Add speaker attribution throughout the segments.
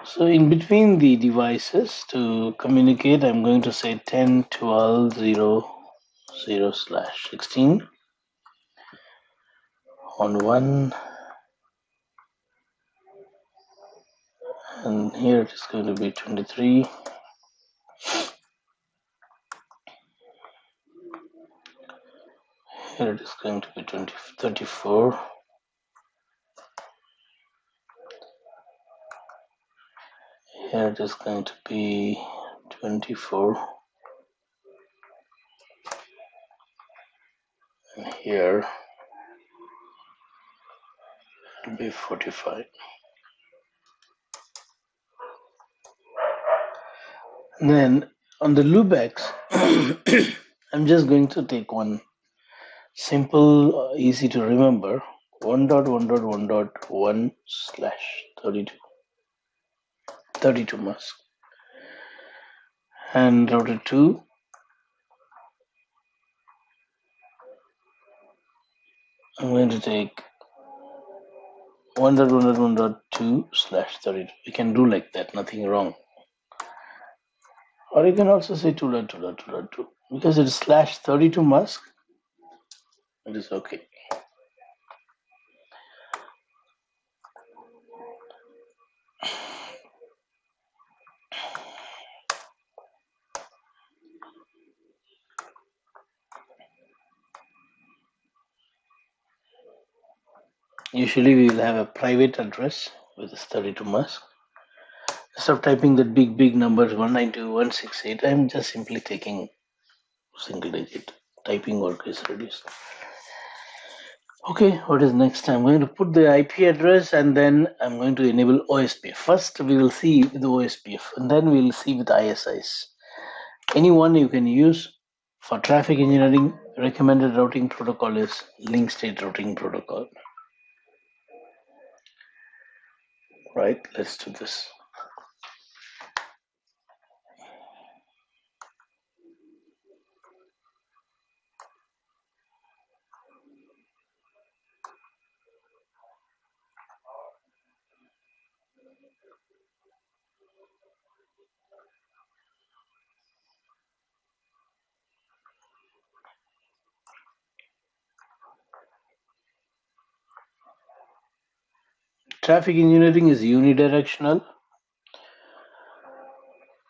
Speaker 1: So in between the devices to communicate, I'm going to say 10, 12, 0, 0/16 on one, and here it is going to be 23. Here it is going to be 34. Here it is going to be 24. And here it will be 45. And then on the loopbacks, I'm just going to take one simple, easy to remember 1.1.1.1/32. 32 mask. And router 2, I'm going to take 1.1.1.2/32. You can do like that, nothing wrong. Or you can also say 2.2.2.2. Because it is /32 mask, it is okay. Usually we will have a private address with this 32 mask. Instead of typing that big numbers 192.168, I'm just simply taking single digit. Typing work is reduced. Okay, what is next? I'm going to put the IP address and then I'm going to enable OSPF. First, we will see with the OSPF and then we'll see with ISIs. Any one you can use for traffic engineering. Recommended routing protocol is link state routing protocol. Right, let's do this. Traffic engineering is unidirectional.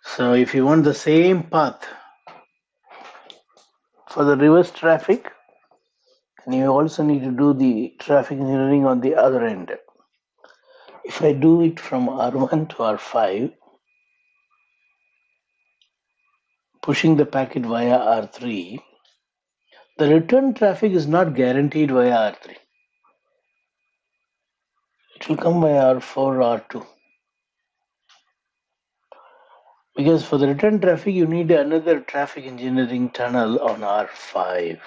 Speaker 1: So if you want the same path for the reverse traffic, and you also need to do the traffic engineering on the other end. If I do it from R1 to R5, pushing the packet via R3, the return traffic is not guaranteed via R3. It will come via R4 or R2. Because for the return traffic, you need another traffic engineering tunnel on R5.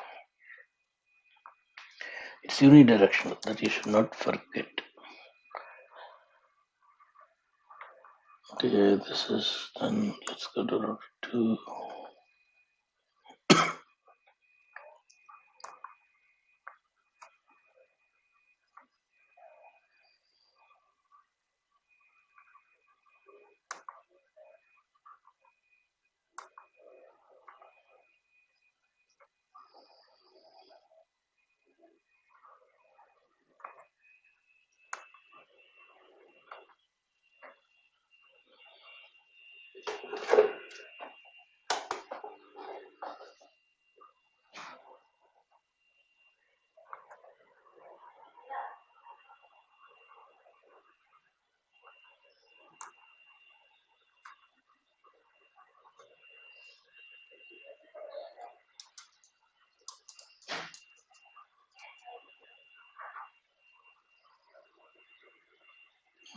Speaker 1: It's unidirectional, that you should not forget. Okay, this is done. Let's go to route 2.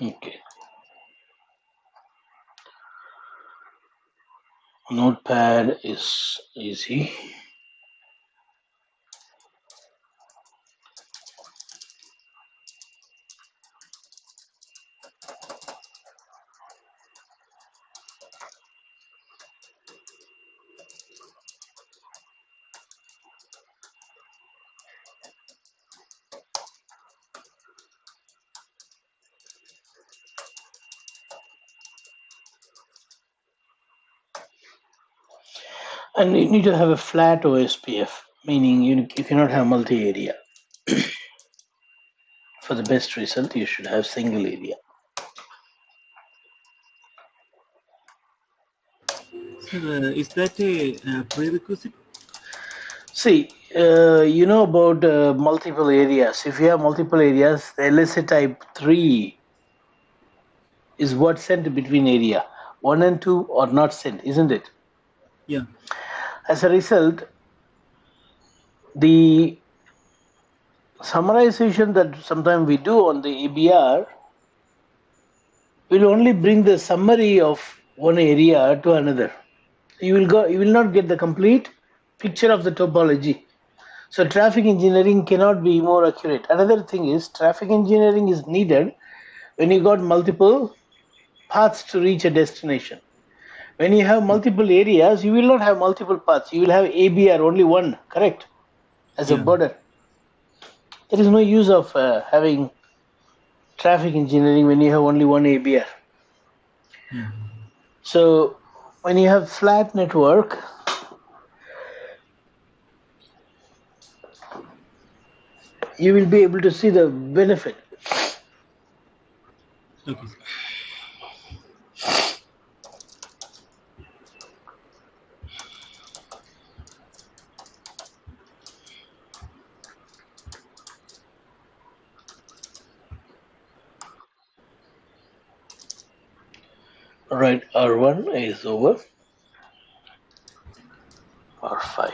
Speaker 1: Okay. Notepad is easy. And you need to have a flat OSPF, meaning you cannot have multi-area. For the best result, you should have single area.
Speaker 2: Sir, is that a prerequisite?
Speaker 1: See, you know about multiple areas. If you have multiple areas, the LSA type 3 is what sent between area. 1 and 2 are not sent, isn't it?
Speaker 2: Yeah.
Speaker 1: As a result, the summarization that sometimes we do on the ABR will only bring the summary of one area to another. You will not get the complete picture of the topology. So traffic engineering cannot be more accurate. Another thing is traffic engineering is needed when you got multiple paths to reach a destination. When you have multiple areas, you will not have multiple paths. You will have ABR only one, correct? As a
Speaker 2: Yeah.
Speaker 1: border. There is no use of having traffic engineering when you have only one ABR.
Speaker 2: Yeah.
Speaker 1: So when you have flat network, you will be able to see the benefit.
Speaker 2: Okay, sir.
Speaker 1: Right, R1 is over. R5.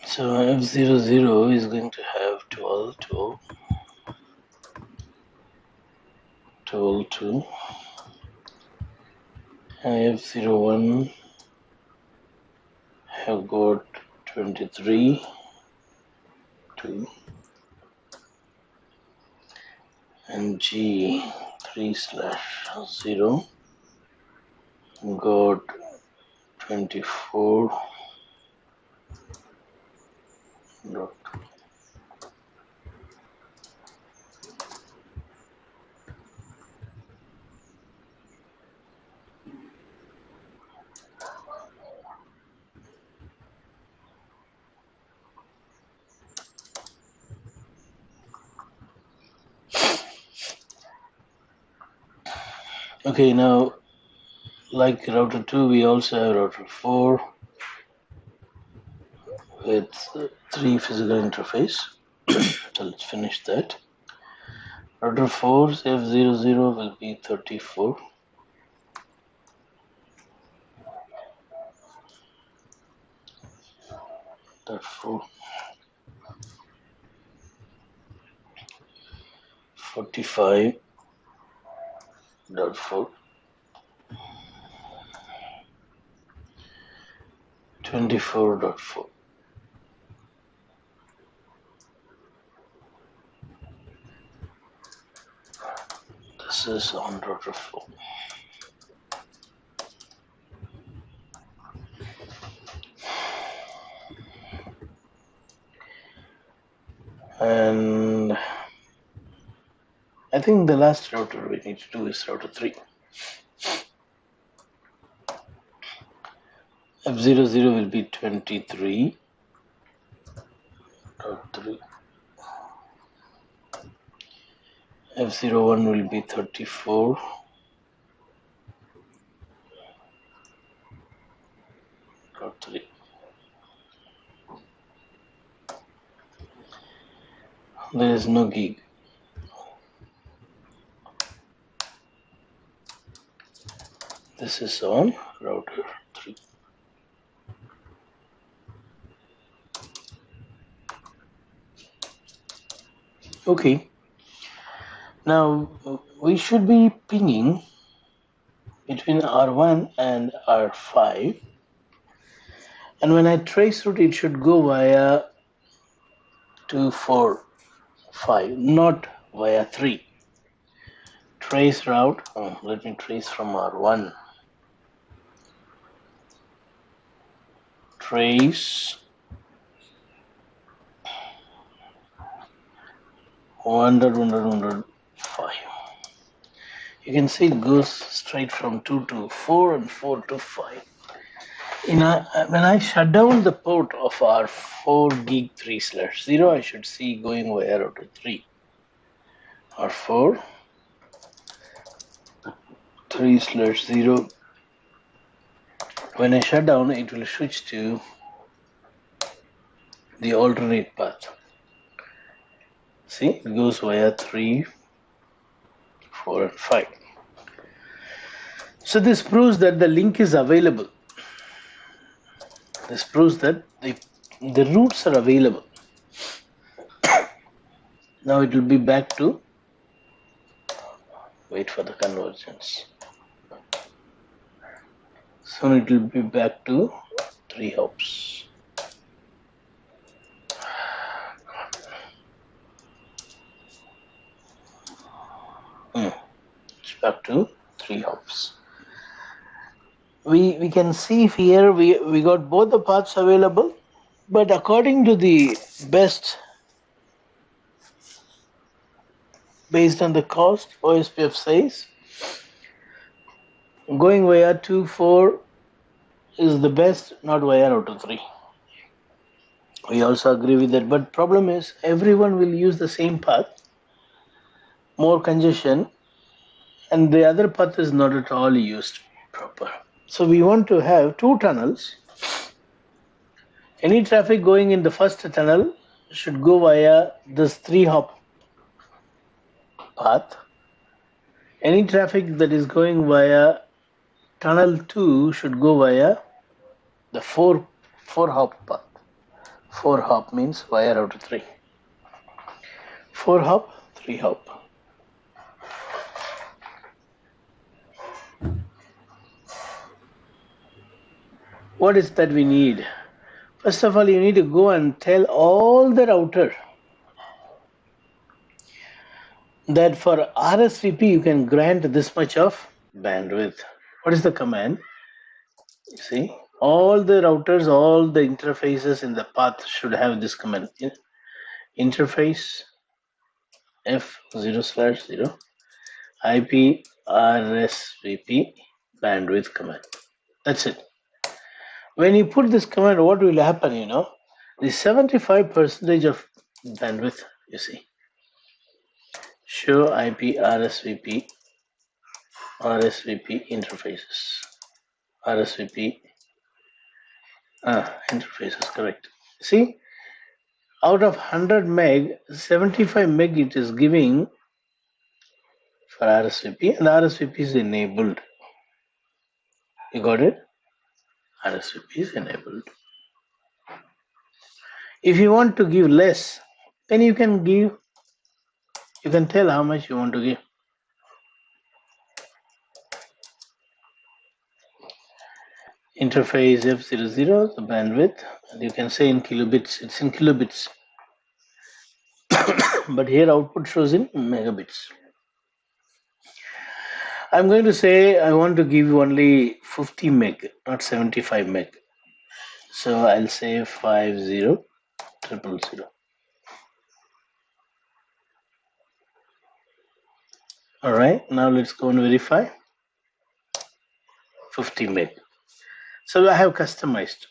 Speaker 1: So F00 is going to have 12, 12, 12, 2. And F01 have got 23, 2. And G3 slash 0 got 24 dot. Okay, now like router 2, we also have router 4 with 3 physical interface. So let's finish that. Router 4's F00 will be 34. Dot 4. 45 dot 4. 24 dot 4. This is on router 4. And I think the last router we need to do is router 3. F00 will be 23 dot 3. F01 will be 34 dot 3. There is no gig. This is on router 3. Okay. Now we should be pinging between R1 and R5, and when I trace route, it should go via 2, 4, 5, not via 3. Trace route. Let me trace from R1. Trace 100, 5. You can see it goes straight from 2 to 4 and 4 to 5. When I shut down the port of our 4 gig 3/0, I should see going via router 3 or 4 3/0. When I shut down, it will switch to the alternate path. See, it goes via 3, 4, and 5. So this proves that the link is available. This proves that the routes are available. Now it will be back to wait for the convergence. Soon it will be back to 3 hops. It's back to 3 hops. We can see here we got both the paths available, but according to the best, based on the cost, OSPF says going via 2, 4 is the best, not via router 3. We also agree with that, but problem is everyone will use the same path, more congestion, and the other path is not at all used proper. So we want to have 2 tunnels. Any traffic going in the first tunnel should go via this 3 hop path. Any traffic that is going via tunnel 2 should go via the 4 hop path. 4 hop means via router 3. 4 hop, 3 hop. What is that we need? First of all, you need to go and tell all the router that for RSVP you can grant this much of bandwidth. What is the command? You see, all the routers, all the interfaces in the path should have this command. Interface F0/0 IP RSVP bandwidth command. That's it. When you put this command, what will happen? The 75% of bandwidth, you see. Show IP RSVP interfaces. RSVP interfaces, correct. See, out of 100 meg, 75 meg it is giving for RSVP, and RSVP is enabled. You got it? RSVP is enabled. If you want to give less, then you can tell how much you want to give. Interface F00, the bandwidth, and you can say in kilobits. It's in kilobits. But here output shows in megabits. I'm going to say I want to give you only 50 meg, not 75 meg. So I'll say 50,000. All right, now let's go and verify. 50 meg. So I have customized.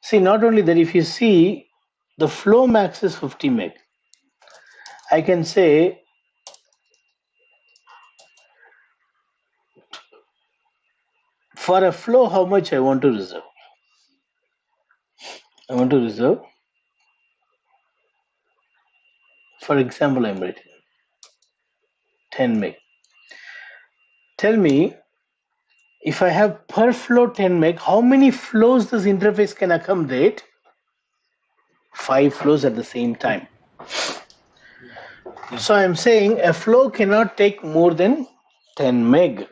Speaker 1: See, not only that, if you see the flow max is 50 meg, I can say for a flow how much I want to reserve. I want to reserve, for example, I'm writing 10 meg. Tell me, if I have per flow 10 meg, how many flows this interface can accommodate? 5 flows at the same time.
Speaker 2: Yeah.
Speaker 1: So I'm saying a flow cannot take more than 10 meg.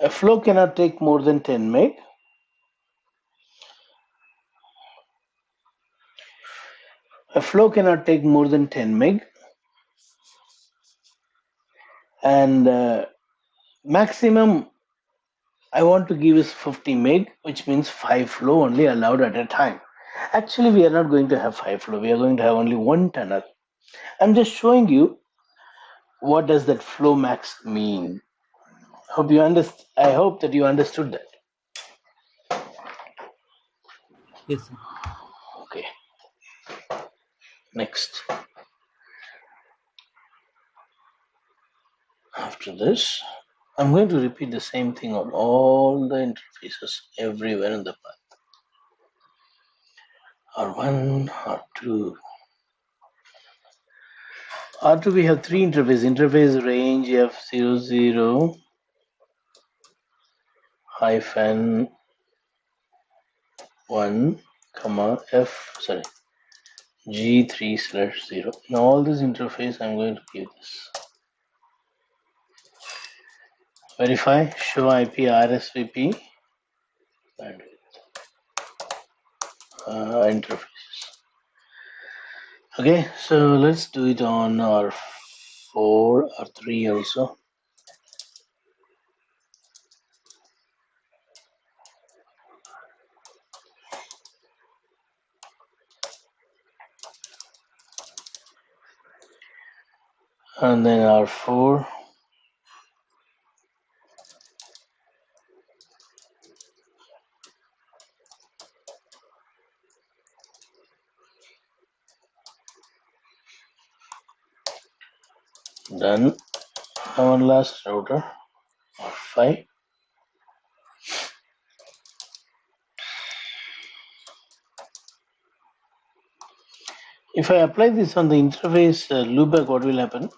Speaker 1: A flow cannot take more than 10 meg. A flow cannot take more than 10 meg. And maximum I want to give is 50 meg, which means 5 flow only allowed at a time. Actually, we are not going to have 5 flow. We are going to have only one tunnel. I'm just showing you what does that flow max mean. Hope you understand. I hope that you understood that.
Speaker 2: Yes, sir.
Speaker 1: Okay. Next. After this, I'm going to repeat the same thing on all the interfaces everywhere in the path. R1, R2. R2 we have three interfaces. Interface range F00 hyphen 1 comma G3/0. In all this interface, I'm going to give this. Verify, show IP RSVP bandwidth interfaces. Okay, so let's do it on R4, R3 also. And then R4. Done. Now one last router, R5. If I apply this on the interface loopback, what will happen?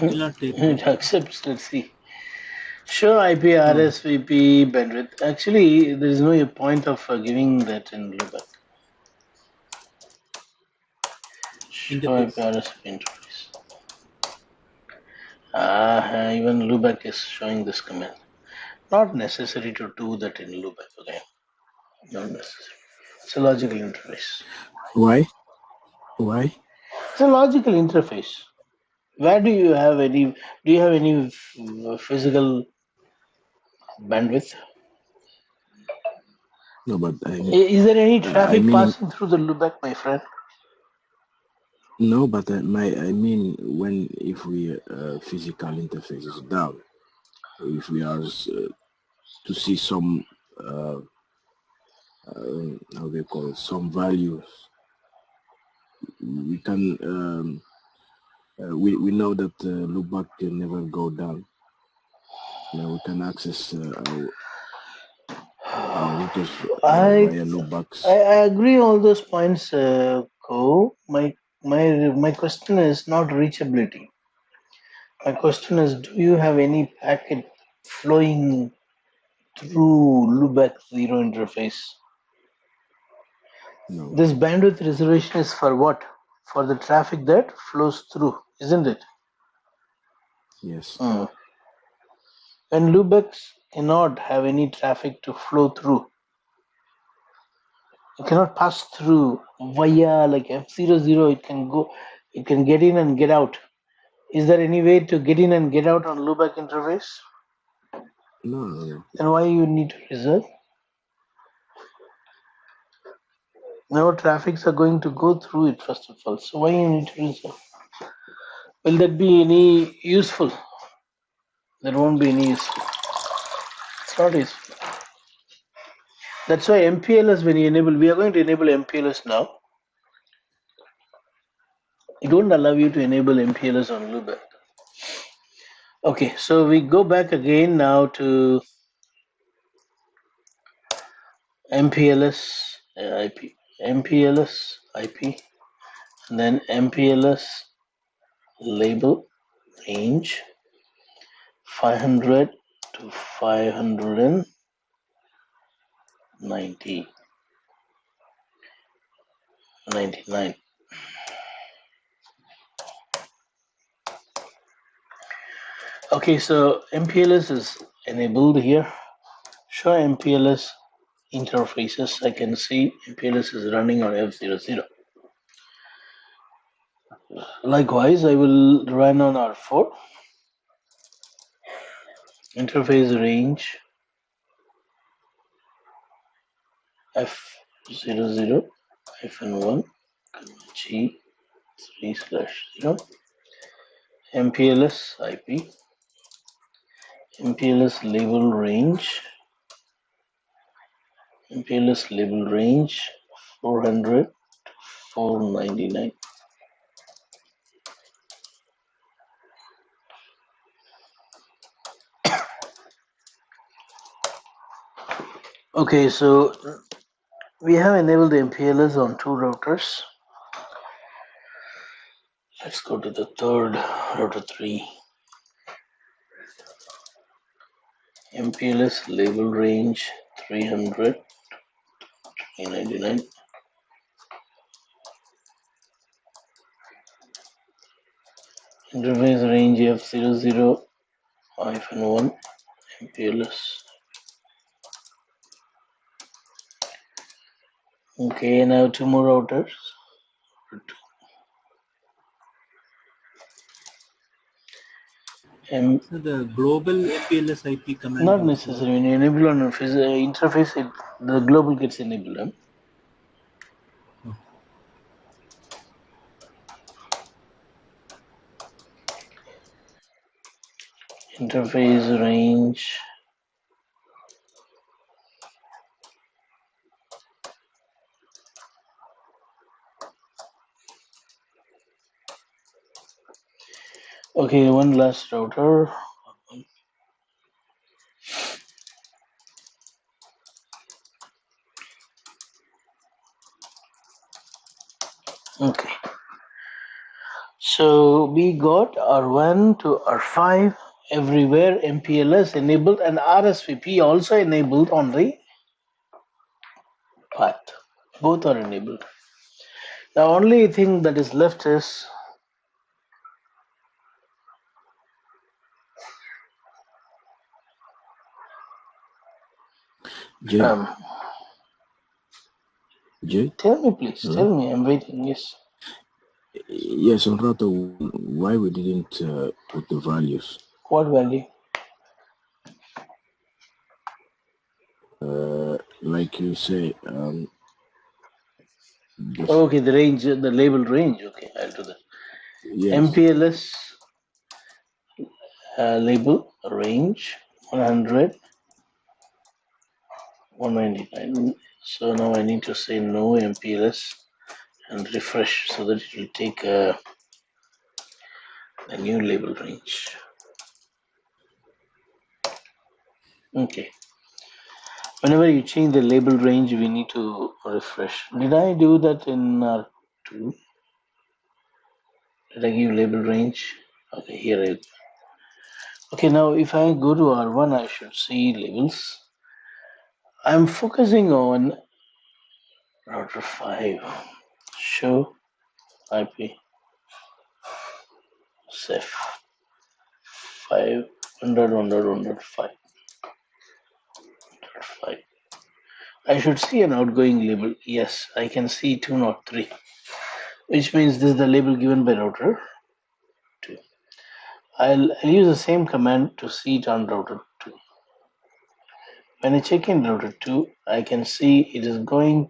Speaker 2: Will not take that.
Speaker 1: It accepts, let's see. Show IP
Speaker 2: No.
Speaker 1: RSVP bandwidth. Actually, there is no point of giving that in loopback. Show IP
Speaker 2: Interface.
Speaker 1: RSVP interface. Even loopback is showing this command. Not necessary to do that in loopback, okay? Not necessary. It's a logical interface.
Speaker 3: Why? Why?
Speaker 1: It's a logical interface. Where do you have any? Do you have any physical bandwidth?
Speaker 3: No, but
Speaker 1: Is there any
Speaker 3: I
Speaker 1: traffic
Speaker 3: mean,
Speaker 1: passing through the loopback, my friend?
Speaker 3: no, but I mean, when if we physical interface is down, if we are to see some how they call it, some values, we can we know that loopback can never go down. Now we can access our routers
Speaker 1: I
Speaker 3: via loopbacks.
Speaker 1: I agree all those points, Ko. My question is not reachability. My question is, do you have any packet flowing through loopback zero interface?
Speaker 3: No.
Speaker 1: This bandwidth reservation is for what? For the traffic that flows through, isn't it?
Speaker 3: Yes.
Speaker 1: Hmm. When loopbacks cannot have any traffic to flow through, it cannot pass through via like F00, it can get in and get out. Is there any way to get in and get out on loopback interface?
Speaker 3: No.
Speaker 1: Then why you need to reserve? No traffics are going to go through it first of all. So why you need to reserve? Will that be any useful? There won't be any useful. It's not useful. That's why MPLS, when you enable, we are going to enable MPLS now. It won't allow you to enable MPLS on loopback. Okay, so we go back again now to MPLS IP, MPLS IP, and then MPLS label range 500 to 590. 99. Okay, so MPLS is enabled here. Show MPLS interfaces. I can see MPLS is running on F00. Likewise, I will run on R4. Interface range F00 -1 G3/0 MPLS IP MPLS label range 400 to 499. Okay, so we have enabled the MPLS on 2 routers. Let's go to the third, router 3. MPLS label range 300 399. Interface range F00-1 MPLS. Okay, now 2 more routers.
Speaker 2: So the global MPLS IP command.
Speaker 1: Not necessary. When you enable on interface, the global gets enabled.
Speaker 2: Oh.
Speaker 1: Interface range. Okay, one last router. Okay. So we got R1 to R5 everywhere, MPLS enabled and RSVP also enabled on the path. Both are enabled. The only thing that is left is
Speaker 3: Jay, Jay?
Speaker 1: tell me please,
Speaker 3: Hello?
Speaker 1: tell me, I'm waiting, yes.
Speaker 3: Yes, on router, why we didn't put the values?
Speaker 1: What value?
Speaker 3: Like you say,
Speaker 1: Okay, the range, the label range, okay, I'll do that.
Speaker 3: yes.
Speaker 1: MPLS label range 100 199. So now I need to say no MPLS and refresh so that it will take a new label range. Okay. Whenever you change the label range, we need to refresh. Did I do that in R2? Did I give label range? Okay, here I go. Okay, now if I go to R1, I should see labels. I'm focusing on router 5. Show IP Ceph 500 5. I should see an outgoing label. Yes, I can see 203, which means this is the label given by router 2. I'll use the same command to see it on router 2. When I check in router 2, I can see it is going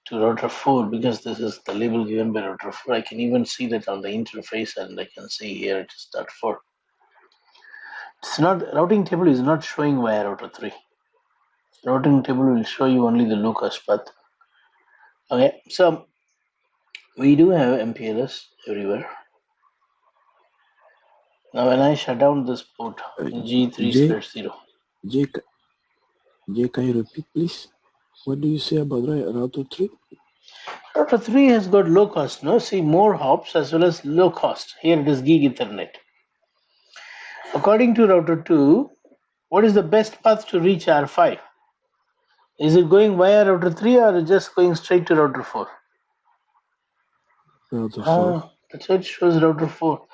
Speaker 1: to router 4 because this is the label given by router 4. I can even see that on the interface, and I can see here it is .4. It's not, routing table is not showing via router 3. Routing table will show you only the low cost path. Okay, so we do have MPLS everywhere. Now when I shut down this port G3/0.
Speaker 3: Jay, can you repeat please? What do you say about router 3?
Speaker 1: Router 3 has got low cost, no? See, more hops as well as low cost. Here it is gig Ethernet. According to router 2, what is the best path to reach R5? Is it going via router 3 or just going straight to router 4?
Speaker 3: Router 4.
Speaker 1: That's what it shows, router 4.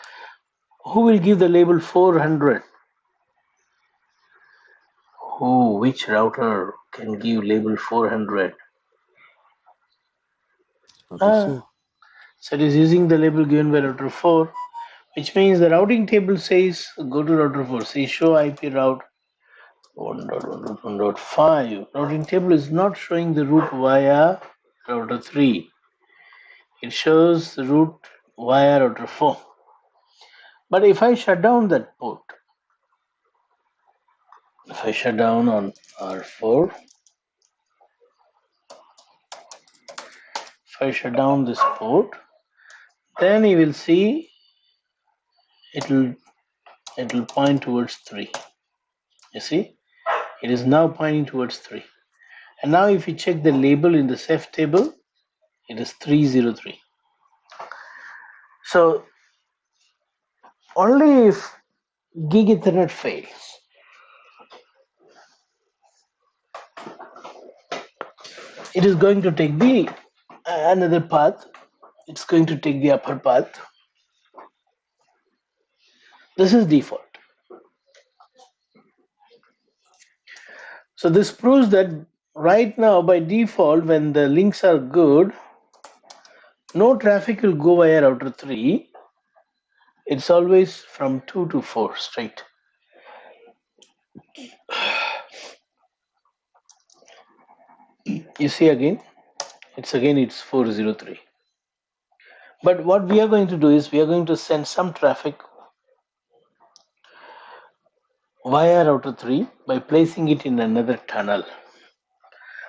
Speaker 1: Who will give the label 400? Which router can give label 400?
Speaker 3: Router 4.
Speaker 1: So it is using the label given by router 4, which means the routing table says go to router 4. See, show IP route 1.1.1.5. Routing table is not showing the route via router 3. It shows the route via router 4. But if I shut down that port, if I shut down on R4, if I shut down this port, then you will see it will point towards 3. You see, it is now pointing towards 3. And now if you check the label in the CEF table, it is 303. So only if gig Ethernet fails, it is going to take the another path. It's going to take the upper path. This is default. So this proves that right now by default, when the links are good, no traffic will go via router 3. It's always from 2 to 4 straight. You see again, it's 403. But what we are going to do is we are going to send some traffic via router 3 by placing it in another tunnel.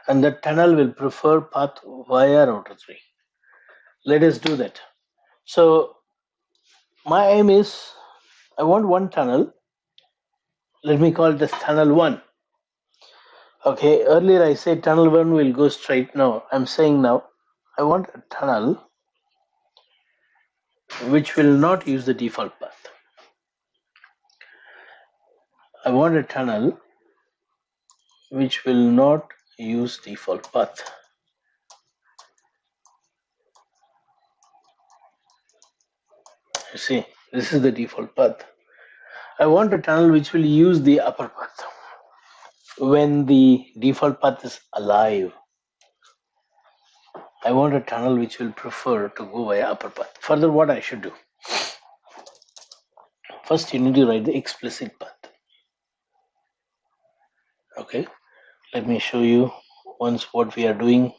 Speaker 1: And that tunnel will prefer path via router 3. Let us do that. So my aim is I want one tunnel. Let me call this tunnel 1. Okay, earlier I said tunnel 1 will go straight. Now I'm saying now I want a tunnel which will not use the default path. I want a tunnel which will not use default path. You see, this is the default path. I want a tunnel which will use the upper path when the default path is alive. I want a tunnel which will prefer to go via upper path. Further, what I should do? First, you need to write the explicit path. Okay, let me show you once what we are doing.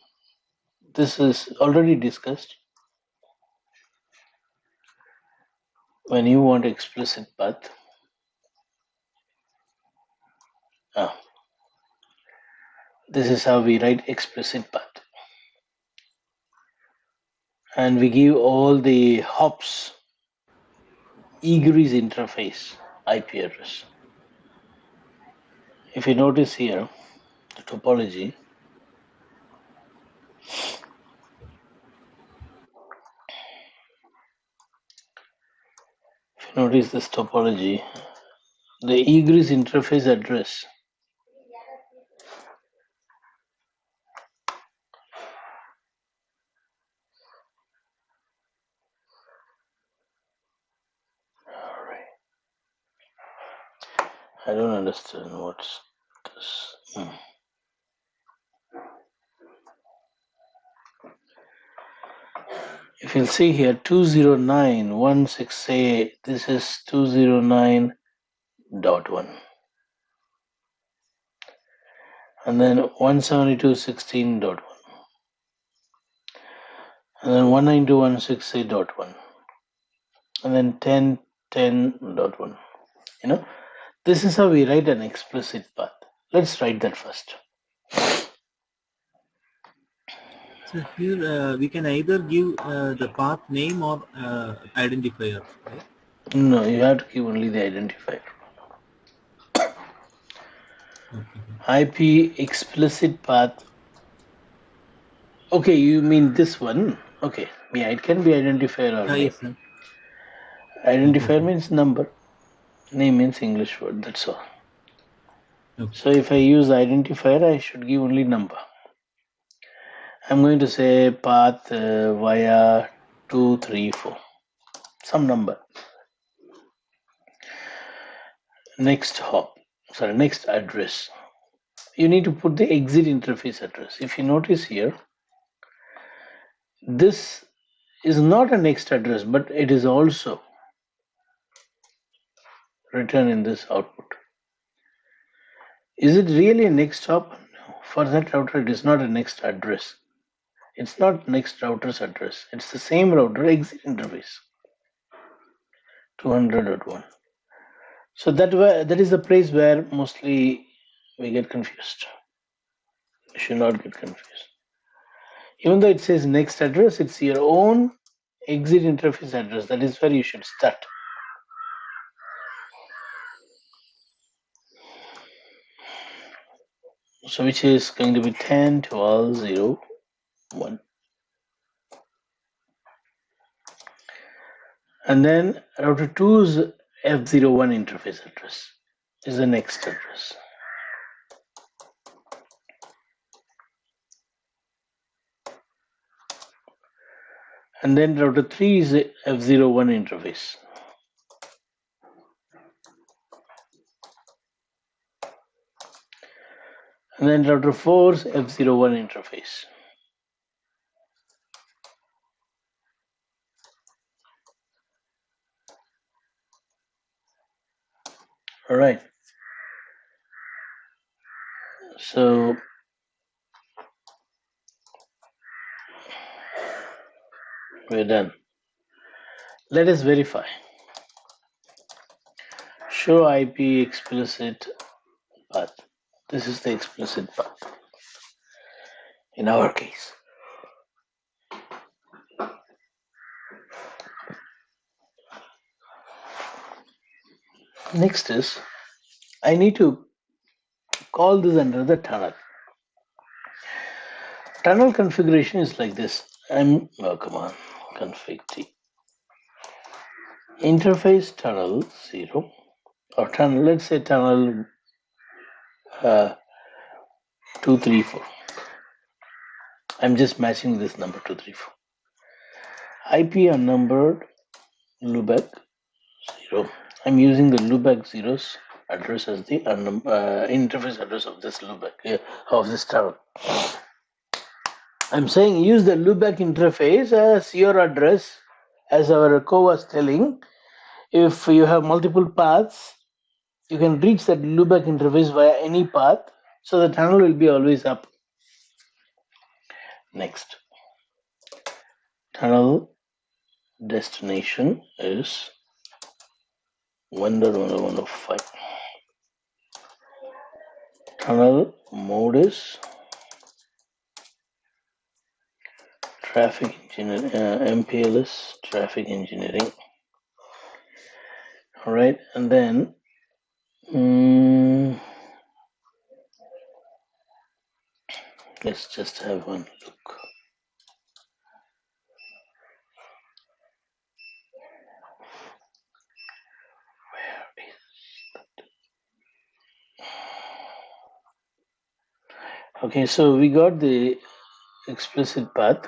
Speaker 1: This is already discussed. When you want explicit path, this is how we write explicit path. And we give all the hops, egress interface IP address. If you notice here, the topology, if you notice this topology, the egress interface address I don't understand what's this. If you'll see here, 209.168, this is 209.1. And then 172.16.1. And then 192.168.1. And then 10.10.1. You know, this is how we write an explicit path. Let's write that first.
Speaker 2: So here we can either give the path name or identifier, right?
Speaker 1: No, you have to give only the identifier.
Speaker 2: Okay.
Speaker 1: IP explicit path. Okay, you mean this one? Okay, yeah, it can be identifier or name.
Speaker 2: Yes, sir.
Speaker 1: Identifier means number. Name means English word. That's all.
Speaker 2: Okay.
Speaker 1: So if I use identifier, I should give only number. I'm going to say path via 234, some number. Next address. You need to put the exit interface address. If you notice here, this is not a next address, but it is also written in this output. Is it really a next hop? No. For that router, it is not a next address. It's not next router's address. It's the same router exit interface. 200.1. So that is the place where mostly we get confused. You should not get confused. Even though it says next address, it's your own exit interface address. That is where you should start. So which is going to be 10, 12, 0, 1. And then router 2's F01 interface address is the next address. And then router 3 is F01 interface. And then router 4's F01 interface. All right. So we're done. Let us verify. Show IP explicit path. This is the explicit path in our case. Next is I need to call this under the tunnel. Tunnel configuration is like this. Config T. Interface tunnel 0 or tunnel, let's say tunnel 234. I'm just matching this number 234. IP unnumbered loopback 0. I'm using the loopback 0's address as the interface address of this loopback of this tunnel. I'm saying use the loopback interface as your address, as our co was telling. If you have multiple paths, you can reach that loopback interface via any path, so the tunnel will be always up. Next, tunnel destination is 1.1.1.5. Tunnel mode is traffic engineering, MPLS traffic engineering. All right, and then let's just have one look. Where is that? Okay, so we got the explicit path.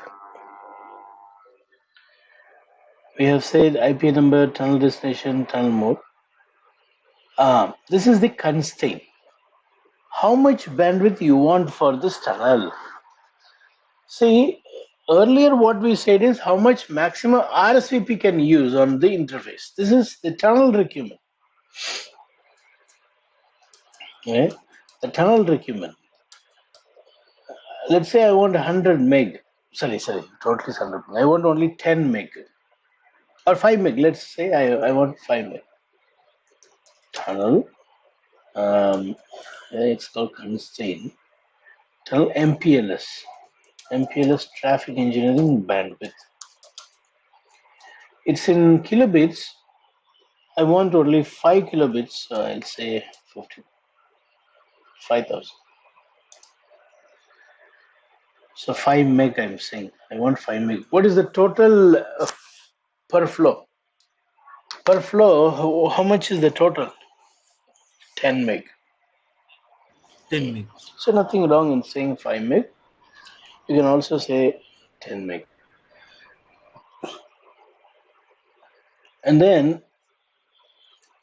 Speaker 1: We have said IP number, tunnel destination, tunnel mode. This is the constraint. How much bandwidth you want for this tunnel? See, earlier what we said is how much maximum RSVP can use on the interface. This is the tunnel requirement. Okay? The tunnel requirement. Let's say I want 100 meg. Sorry, totally 100 meg. I want only 10 meg. Or 5 meg. Let's say I want 5 meg. Tunnel. It's called constraint. Tunnel MPLS. MPLS traffic engineering bandwidth. It's in kilobits. I want only 5 kilobits, so I'll say 5,000. So 5 meg I'm saying. I want 5 meg. What is the total per flow? Per flow, how much is the total? 10 meg.
Speaker 2: 10 meg.
Speaker 1: So nothing wrong in saying 5 meg. You can also say 10 meg. and then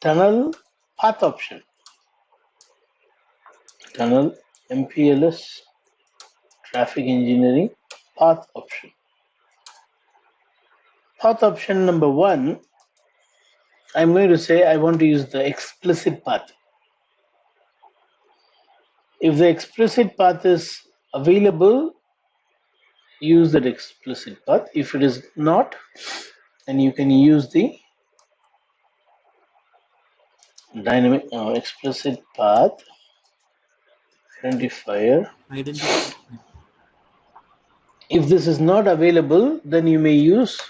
Speaker 1: tunnel path option. Tunnel MPLS traffic engineering path option. Path option number 1, I'm going to say I want to use the explicit path. If the explicit path is available, use that explicit path. If it is not, then you can use the dynamic explicit path identifier. If this is not available, then you may use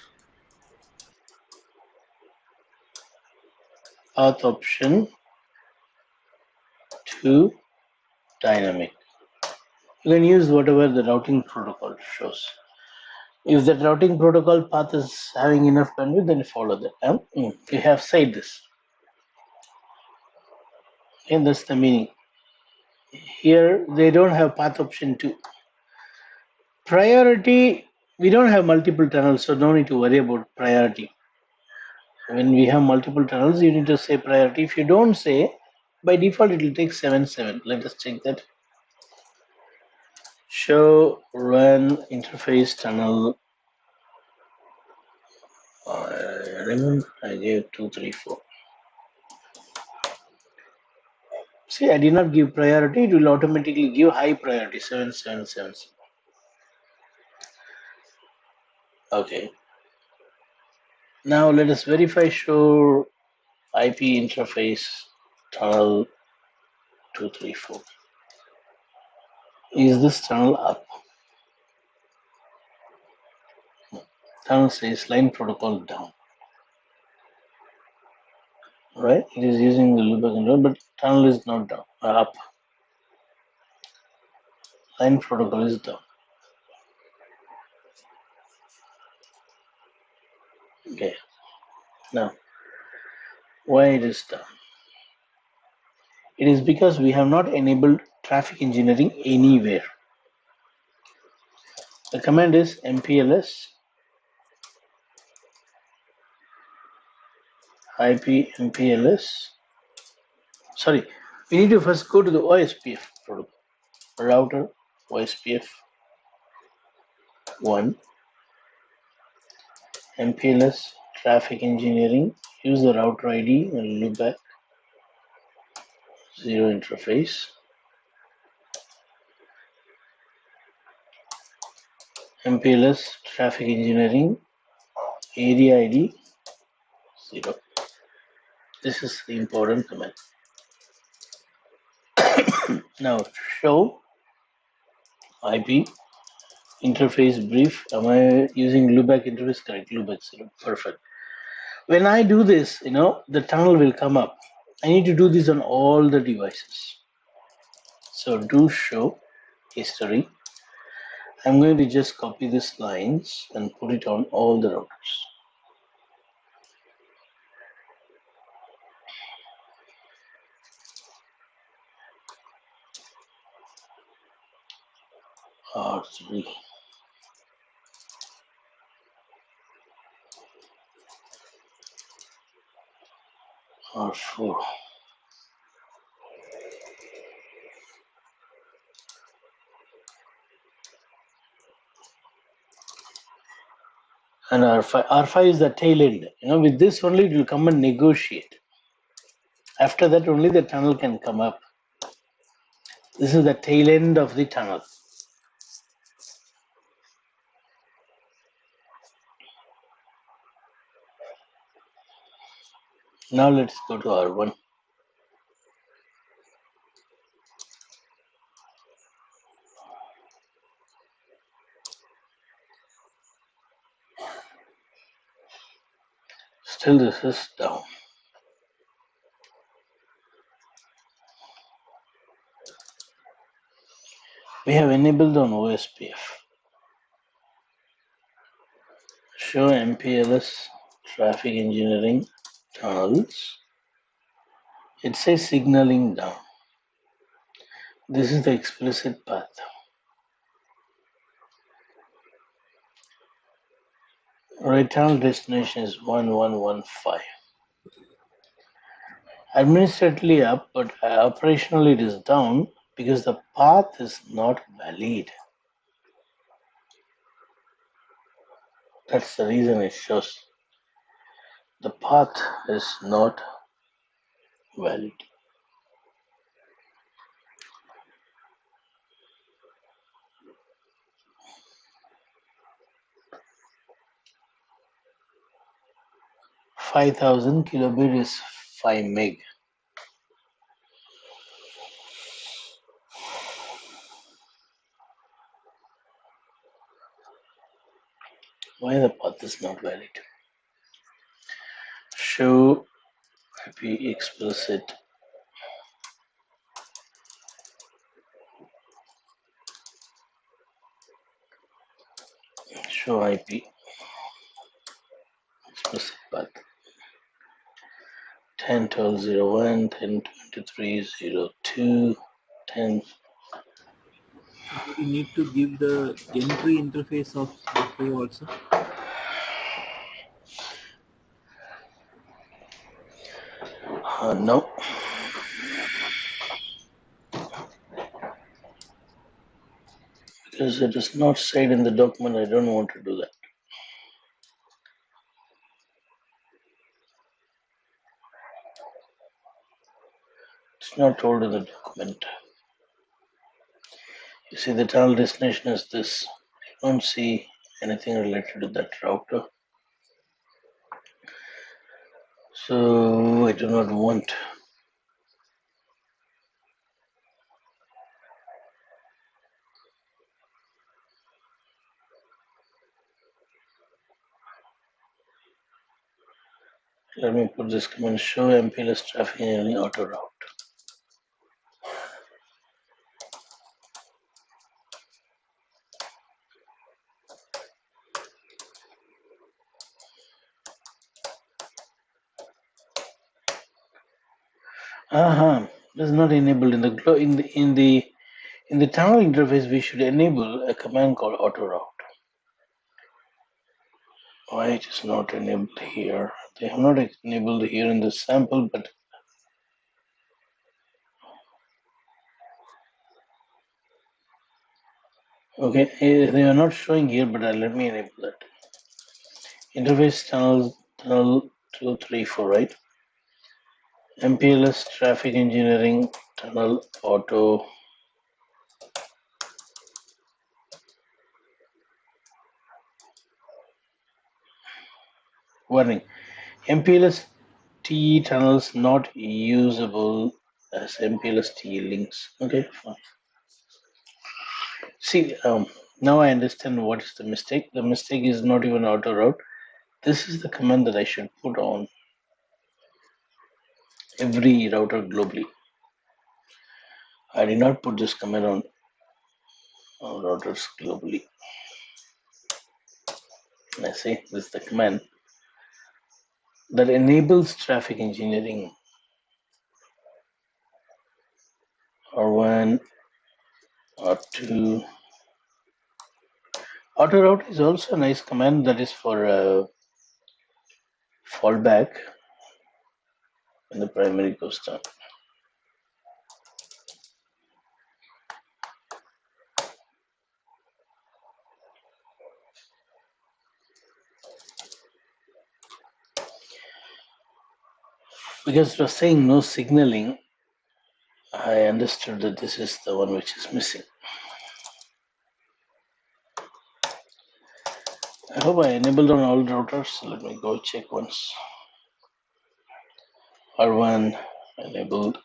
Speaker 1: path option 2 dynamic. You can use whatever the routing protocol shows. If the routing protocol path is having enough bandwidth, then follow that. You have said this. And that's the meaning. Here they don't have path option 2. Priority, we don't have multiple tunnels, so no need to worry about priority. When we have multiple tunnels, you need to say priority. If you don't say, by default it will take 7.7. Let us check that. Show run interface tunnel. Remember I gave 2, 3, 4. See, I did not give priority. It will automatically give high priority 7.7.7. Okay. Now let us verify show IP interface tunnel 234. Is this tunnel up? Tunnel says line protocol down. Right? It is using the loopback control, but tunnel is not down. Up. Line protocol is down. Okay. Now, why it is down? It is because we have not enabled traffic engineering anywhere. The command is MPLS IP MPLS. Sorry, we need to first go to the OSPF protocol. Router OSPF 1 MPLS traffic engineering. Use the router ID and loopback 0 interface. MPLS traffic engineering area ID 0. This is the important command. Now show IP interface brief. Am I using loopback interface? Correct. Loopback 0. Perfect. When I do this, the tunnel will come up. I need to do this on all the devices. So do show history. I'm going to just copy these lines and put it on all the routers. R3. R4. And R5. R5 is the tail end. With this only it will come and negotiate. After that only the tunnel can come up. This is the tail end of the tunnel. Now let's go to R1. Still this is down. We have enabled on OSPF. Show MPLS traffic engineering tunnels. It says signaling down. This is the explicit path. Right, tunnel destination is 1115. Administratively up, but operationally it is down because the path is not valid. That's the reason it shows the path is not valid. $5,000 kilobit is 5 meg. Why the path is not valid? Show IP explicit. Show IP explicit path. 10.12.01, 10.23.02, 10.
Speaker 2: So do we need to give the entry interface of R5 also?
Speaker 1: No, because it is not said in the document. I don't want to do that. It's not told in the document. You see, the tunnel destination is this. You don't see anything related to that router. So I do not want. Let me put this command: show MPLS traffic in any auto route. This is not enabled in the tunnel interface. We should enable a command called auto route. Why it is not enabled here? They have not enabled here in the sample, but okay, they are not showing here. But let me enable that. Interface tunnel 234, right? MPLS traffic engineering tunnel auto. Warning: MPLS TE tunnels not usable as MPLS TE links. Okay, fine. See, now I understand what is the mistake. The mistake is not even auto route. This is the command that I should put on every router globally. I did not put this command on routers globally. And I say this is the command that enables traffic engineering or one or two. Auto route is also a nice command that is for fallback when the primary goes down. Because it was saying no signaling, I understood that this is the one which is missing. I hope I enabled on all routers. Let me go check once. R1 enabled,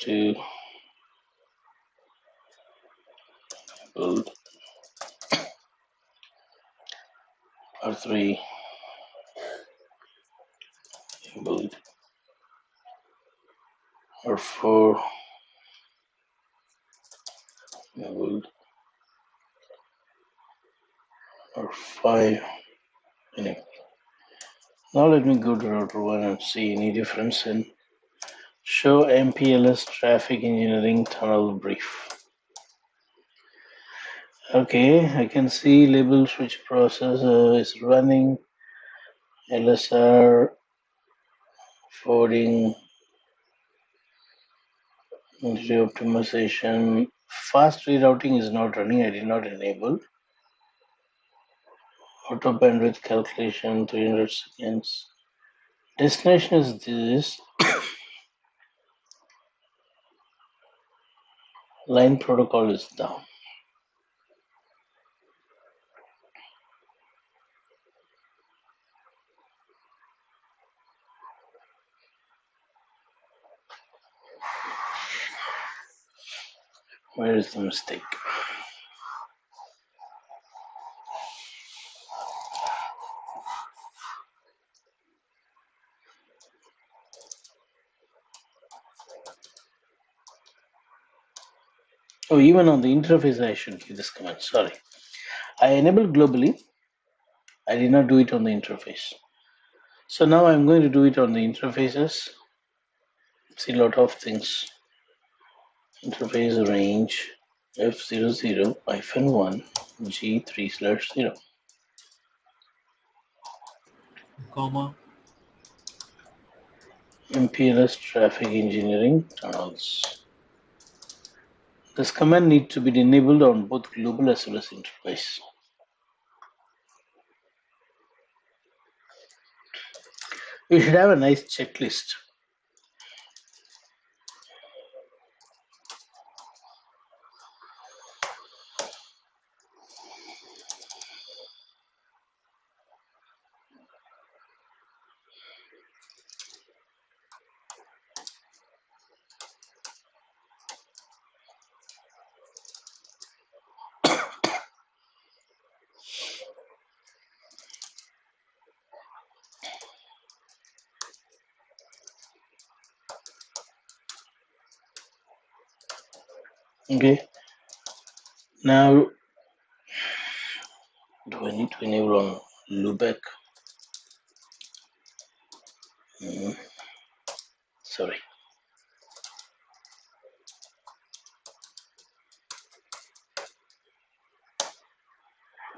Speaker 1: R2 enabled, R3 enabled, R4 enabled, R5 enabled. Now let me go to router 1 and see any difference in show MPLS traffic engineering tunnel brief. Okay, I can see label switch process is running. LSR forwarding, entry optimization. Fast rerouting is not running. I did not enable. Auto bandwidth calculation 300 seconds. Destination is this. Line protocol is down. Where is the mistake? Oh, even on the interface, I should give this command. Sorry. I enabled globally. I did not do it on the interface. So now I'm going to do it on the interfaces. See a lot of things. Interface range F00-1 G3/0.
Speaker 2: Comma.
Speaker 1: MPLS traffic engineering tunnels. This command needs to be enabled on both global as well as interface. We should have a nice checklist. Okay. Now, do I need to enable on loopback? Sorry.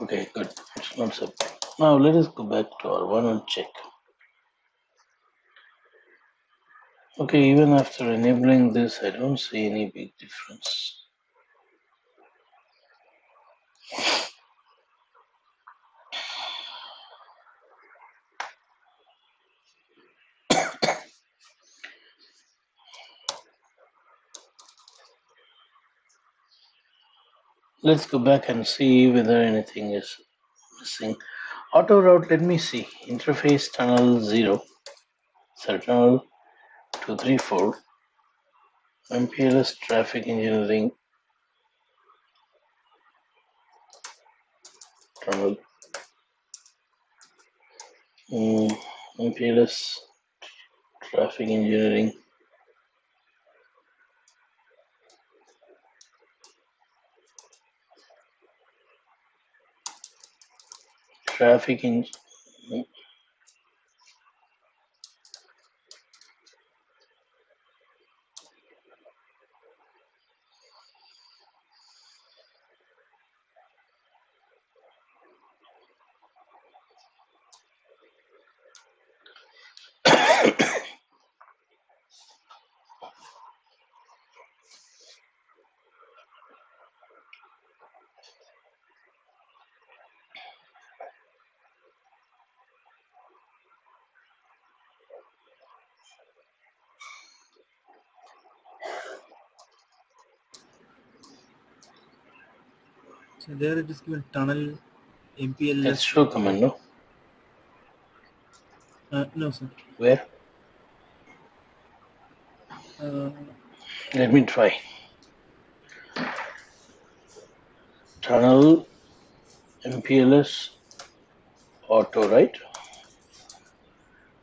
Speaker 1: Okay, good. It's not so bad. Now let us go back to our one and check. Okay, even after enabling this, I don't see any big difference. Let's go back and see whether anything is missing. Auto route, let me see. Interface tunnel 0, sorry, tunnel 234, MPLS traffic engineering tunnel, MPLS traffic engineering, traffic in.
Speaker 2: So there it is given tunnel
Speaker 1: That's
Speaker 2: MPLS.
Speaker 1: show command, no?
Speaker 2: No, sir.
Speaker 1: Where? Let me try. Tunnel MPLS auto, right?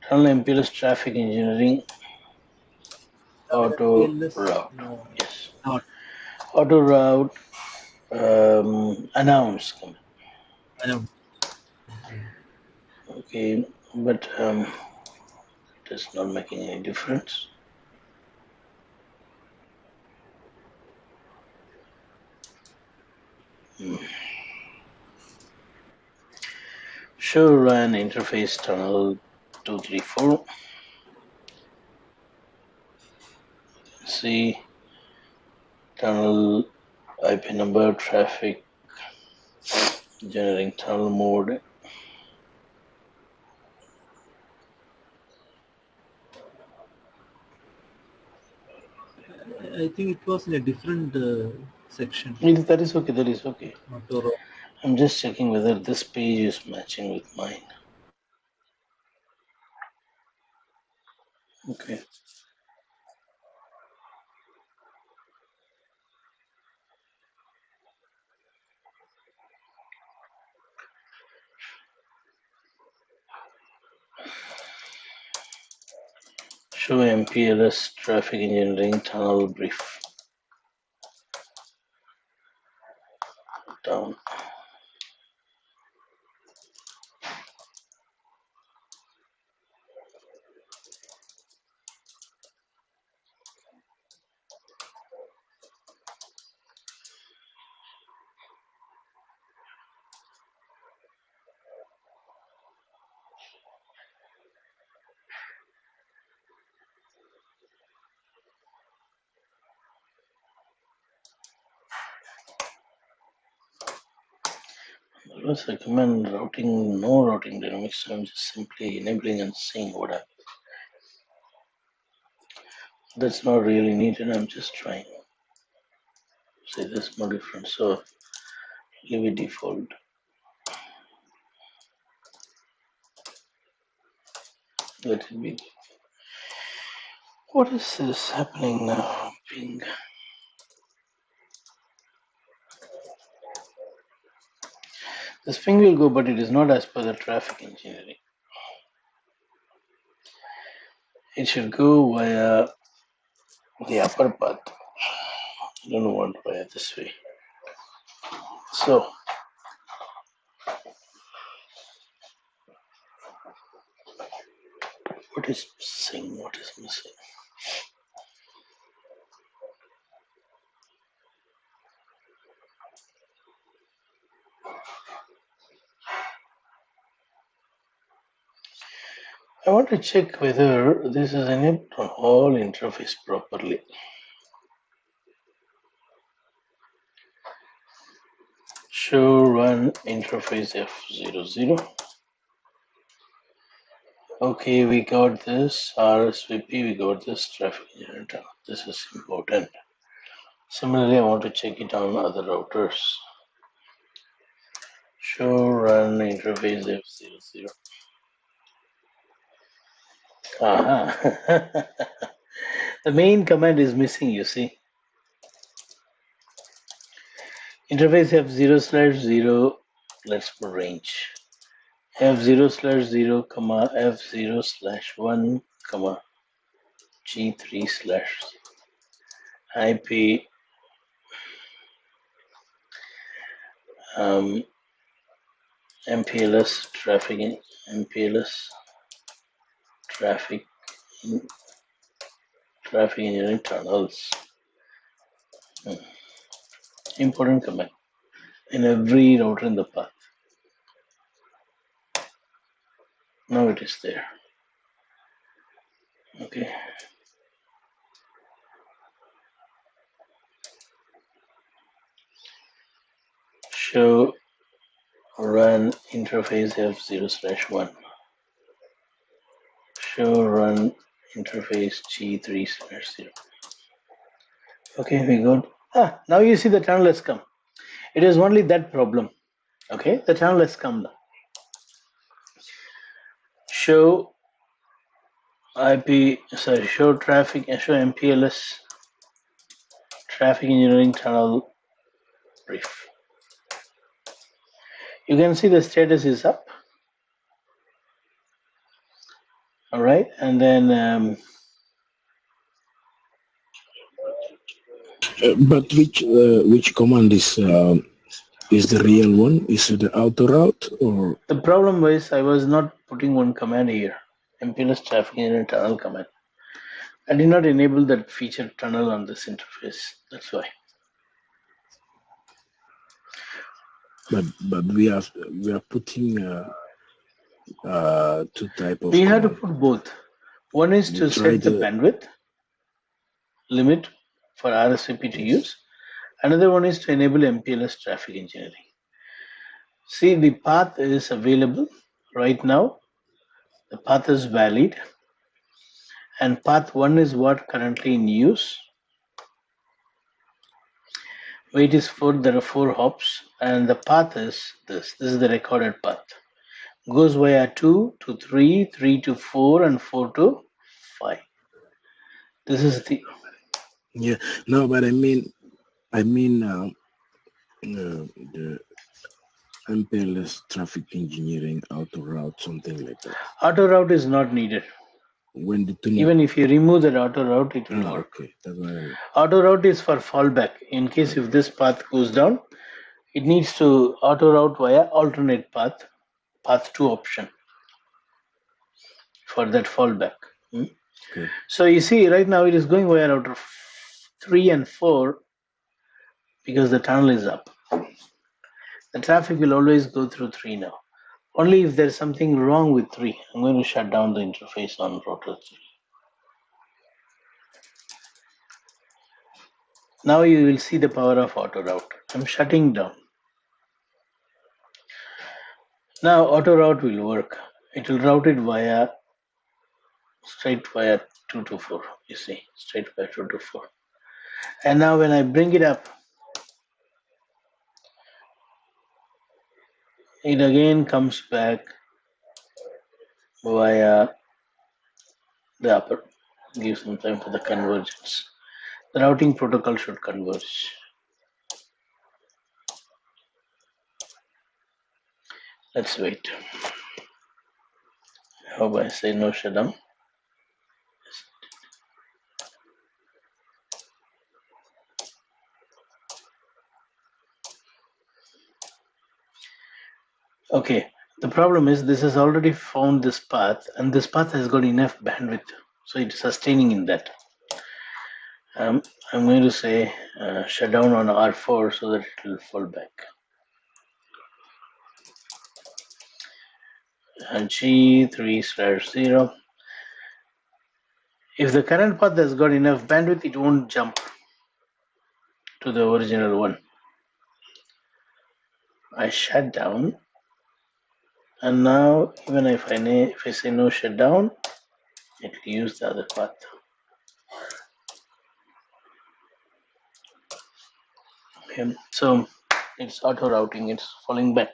Speaker 1: Tunnel MPLS traffic engineering auto
Speaker 2: MPLS,
Speaker 1: route.
Speaker 2: no,
Speaker 1: Yes.
Speaker 2: not
Speaker 1: Auto route announce command.
Speaker 2: announce.
Speaker 1: Okay, but it is not making any difference. Show run interface tunnel 234. See tunnel IP number, traffic, generating tunnel mode.
Speaker 2: I think it was in a different section.
Speaker 1: That is okay. That is okay.
Speaker 2: Auto.
Speaker 1: I'm just checking whether this page is matching with mine. Okay. Show MPLS traffic engineering tunnel brief. Down. Let's recommend routing, no routing dynamics. So I'm just simply enabling and seeing what happens. That's not really needed. I'm just trying. Say this more different. So leave it default. Let it be. What is this happening now? Ping. This ping will go, but it is not as per the traffic engineering. It should go via the upper path. I don't want via this way. So what is missing? What is missing? I want to check whether this is enabled on all interface properly. Show run interface F00. Okay, we got this RSVP, we got this traffic generator. This is important. Similarly, I want to check it on other routers. Show run interface F00. Aha. The main command is missing, you see. Interface F0/0, let's put range. F0/0, F0/1, G3/IP MPLS traffic in MPLS traffic engineering tunnels. Important command in every router in the path. Now it is there. Okay. Show run interface F0/1. Show run interface G3/0. Okay, we good. Now you see the tunnel has come. It is only that problem. Okay, the tunnel has come now. Show show traffic, show MPLS traffic engineering tunnel brief. You can see the status is up. All right, and then
Speaker 3: but which command is the real one? Is it the auto route or?
Speaker 1: the problem was I was not putting one command here, MPLS traffic engineering tunnel command. I did not enable that feature tunnel on this interface. That's why.
Speaker 3: But we are putting two type of
Speaker 1: We have to
Speaker 3: command.
Speaker 1: put both. One is
Speaker 3: You
Speaker 1: to
Speaker 3: try
Speaker 1: set the
Speaker 3: to
Speaker 1: bandwidth limit for RSVP to
Speaker 3: yes.
Speaker 1: use. Another one is to enable MPLS traffic engineering. See, the path is available right now. The path is valid, and path 1 is what currently in use. Weight is 4, there are 4 hops, and the path is this. This is the recorded path. Goes via 2 to 3, 3 to 4, and 4 to 5. This is the
Speaker 3: Yeah. No, but I mean the MPLS traffic engineering auto route, something like that.
Speaker 1: auto route is not needed.
Speaker 3: When the tuning.
Speaker 1: Even if you remove that auto route, it will
Speaker 3: Oh,
Speaker 1: work.
Speaker 3: okay, that's what I mean.
Speaker 1: Auto route is for fallback. In case if this path goes down, it needs to auto route via alternate path, path 2 option for that fallback.
Speaker 3: Okay.
Speaker 1: So you see, right now it is going via router 3 and 4 because the tunnel is up. The traffic will always go through 3 now. Only if there's something wrong with 3. I'm going to shut down the interface on router 3. Now you will see the power of auto route. I'm shutting down. Now auto route will work. It will route it via straight via 2 to 4. You see, straight via 2 to 4. And now when I bring it up, it again comes back via the upper. Give some time for the convergence. The routing protocol should converge. Let's wait. I hope I say no shutdown. Okay, the problem is this has already found this path, and this path has got enough bandwidth, so it's sustaining in that. I'm going to say shut down on R4 so that it will fall back. G3/0. If the current path has got enough bandwidth, it won't jump to the original one. I shut down, and now even if I say no shutdown, it will use the other path. Okay, so it's auto routing, it's falling back.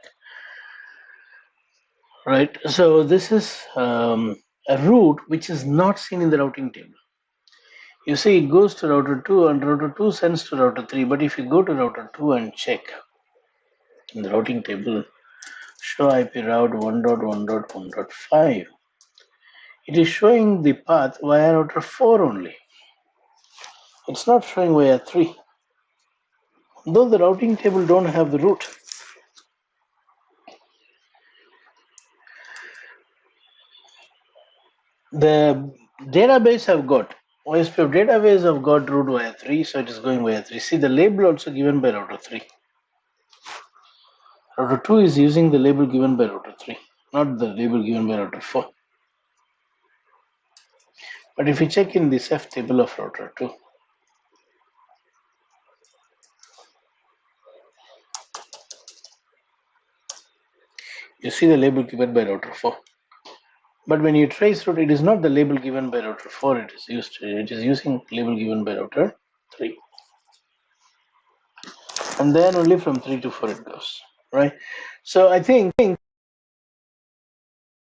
Speaker 1: Right, so this is a route which is not seen in the routing table. You see, it goes to router 2 and router 2 sends to router 3, but if you go to router 2 and check in the routing table, show IP route 1.1.1.5, it is showing the path via router 4 only. It's not showing via 3. Though the routing table don't have the route. The database have got, OSPF database have got route via 3, so it is going via 3. See the label also given by router 3. Router 2 is using the label given by router 3, not the label given by router 4. But if you check in the CEF table of router 2, you see the label given by router 4. But when you trace route, it is not the label given by router 4 it is using label given by router 3. And then only from 3 to 4 it goes, right? So I think